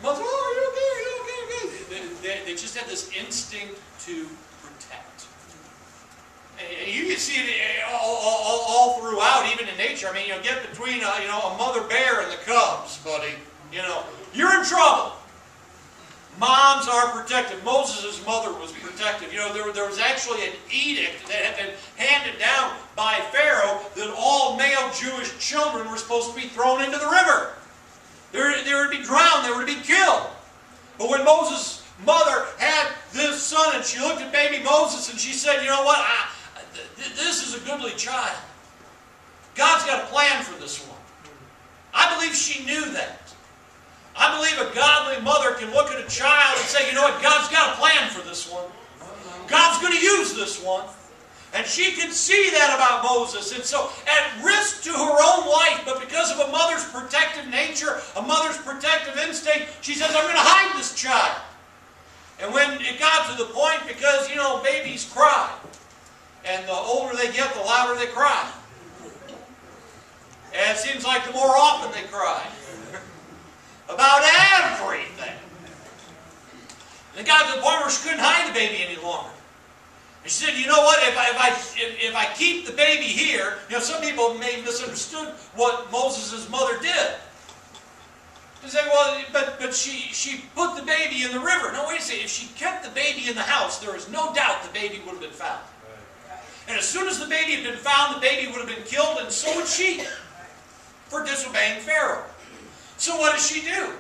Mother, oh, you okay? You okay? They just had this instinct to protect. And you can see it all throughout, even in nature. I mean, get between a mother bear and the cubs, buddy. You're in trouble. Moms are protective. Moses' mother was protective. There was actually an edict that had been handed down by Pharaoh that all male Jewish children were supposed to be thrown into the river. They were to be drowned. They were to be killed. But when Moses' mother had this son and she looked at baby Moses and she said, you know what? This is a goodly child. God's got a plan for this one. I believe she knew that. I believe a godly mother can look at a child and say, you know what, God's got a plan for this one. God's going to use this one. And she could see that about Moses. And so, at risk to her own life, but because of a mother's protective nature, a mother's protective instinct, she says, I'm going to hide this child. And when it got to the point, because, babies cry. And the older they get, the louder they cry. And it seems like the more often they cry. About everything. And it got to the point where she couldn't hide the baby any longer. And she said, you know what, if I keep the baby here, some people may have misunderstood what Moses' mother did. They say, well, but she put the baby in the river. No, wait a second. If she kept the baby in the house, there is no doubt the baby would have been found. And as soon as the baby had been found, the baby would have been killed, and so would she, for disobeying Pharaoh. So what does she do?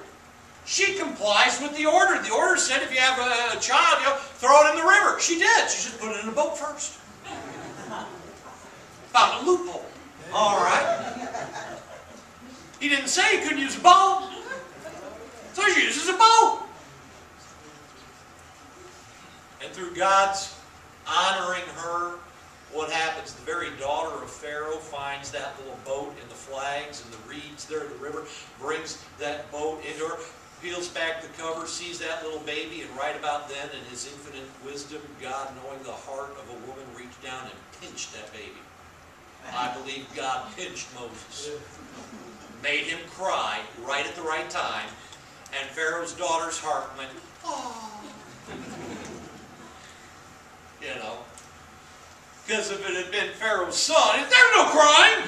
She complies with the order. The order said if you have a child, throw it in the river. She did. She just put it in a boat first. Found a loophole. All right. He didn't say he couldn't use a boat. So she uses a boat. And through God's honoring her, what happens? The very daughter of Pharaoh finds that little boat in the flags and the reeds there in the river, brings that boat into her, peels back the cover, sees that little baby, and right about then, in His infinite wisdom, God, knowing the heart of a woman, reached down and pinched that baby. I believe God pinched Moses. Made him cry right at the right time, and Pharaoh's daughter's heart went, oh. Because if it had been Pharaoh's son, there's no crying.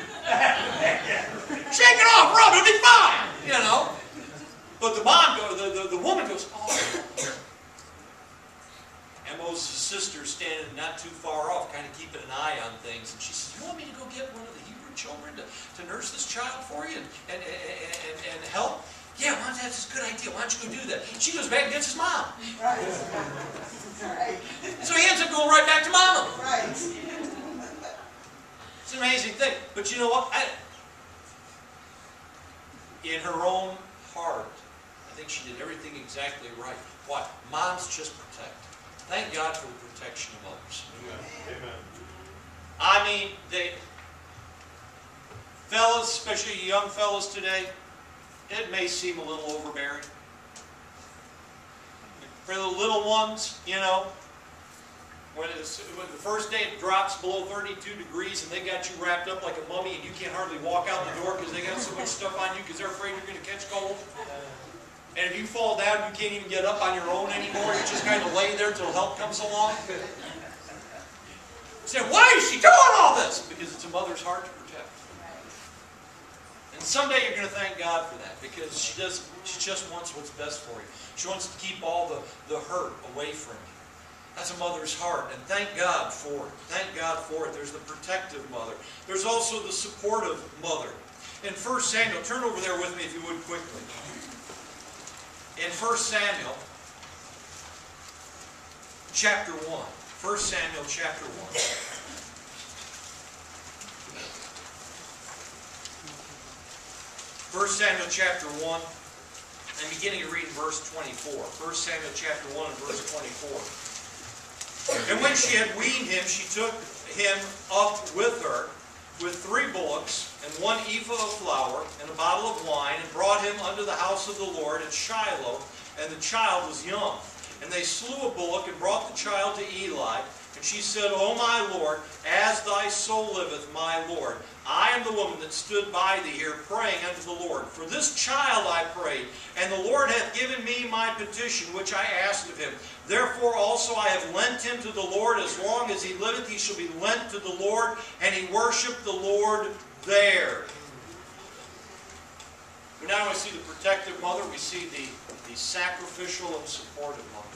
Shake it off, rub it, it'll be fine. But the woman goes, oh. And Moses' sister standing not too far off, kind of keeping an eye on things. And she says, you want me to go get one of the Hebrew children to nurse this child for you and help? Yeah, that's a good idea. Why don't you go do that? She goes back and gets his mom. Right. So he ends up going right back to Mama. Right. It's an amazing thing. But you know what? In her own heart, I think she did everything exactly right. Why? Moms just protect. Thank God for the protection of others. Amen. I mean, fellas, especially young fellas today, it may seem a little overbearing. For the little ones, when the first day it drops below 32 degrees and they got you wrapped up like a mummy and you can't hardly walk out the door because they got so much stuff on you because they're afraid you're going to catch cold. And if you fall down, you can't even get up on your own anymore. You just kind of lay there till help comes along. You say, why is she doing all this? Because it's a mother's heart to protect. And someday you're going to thank God for that because she just wants what's best for you. She wants to keep all the hurt away from you. That's a mother's heart, and thank God for it. Thank God for it. There's the protective mother. There's also the supportive mother. In 1 Samuel, turn over there with me if you would quickly. In 1 Samuel, chapter 1. 1 Samuel, chapter 1. 1 Samuel chapter 1, and beginning to read verse 24. 1 Samuel chapter 1 and verse 24. And when she had weaned him, she took him up with her with 3 bullocks and 1 ephah of flour and a bottle of wine, and brought him unto the house of the Lord at Shiloh, and the child was young. And they slew a bullock and brought the child to Eli. And she said, O my Lord, as thy soul liveth, my Lord, I am the woman that stood by thee here praying unto the Lord. For this child I prayed, and the Lord hath given me my petition, which I asked of him. Therefore also I have lent him to the Lord. As long as he liveth, he shall be lent to the Lord. And he worshipped the Lord there. But now we see the protective mother. We see the sacrificial and supportive mother.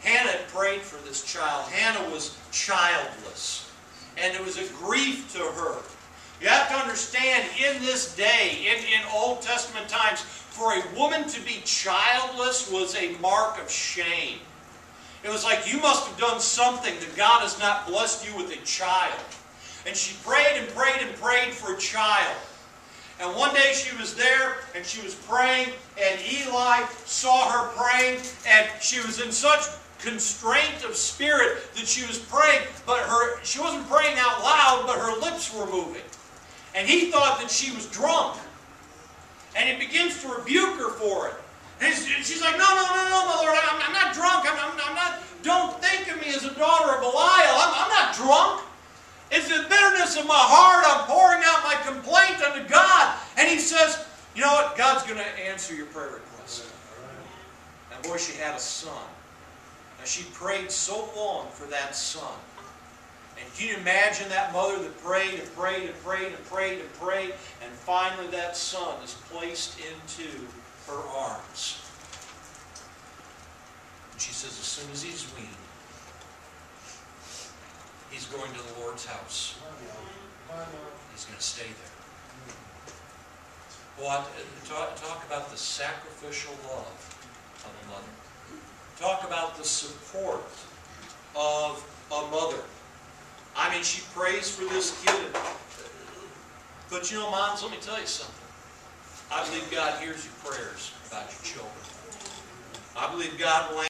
Hannah had prayed for this child. Hannah was childless. And it was a grief to her. You have to understand, in this day, in Old Testament times, for a woman to be childless was a mark of shame. It was like, you must have done something that God has not blessed you with a child. And she prayed and prayed and prayed for a child. And one day she was there and she was praying, and Eli saw her praying, and she was in such constraint of spirit that she was praying, but she wasn't praying out loud, but her lips were moving. And he thought that she was drunk. And he begins to rebuke her for it. And she's like, no, my Lord, I'm not drunk. I'm not, don't think of me as a daughter of Belial. I'm not drunk. It's the bitterness of my heart. I'm pouring out my complaint unto God. And he says, you know what? God's going to answer your prayer request. And boy, she had a son. And she prayed so long for that son. And can you imagine that mother that prayed and prayed and prayed and prayed and prayed, and finally that son is placed into her arms. And she says, as soon as he's weaned, he's going to the Lord's house. He's going to stay there. Well, talk about the sacrificial love of a mother. Talk about the support of a mother. I mean, she prays for this kid. But you know, moms, let me tell you something. I believe God hears your prayers about your children. I believe God will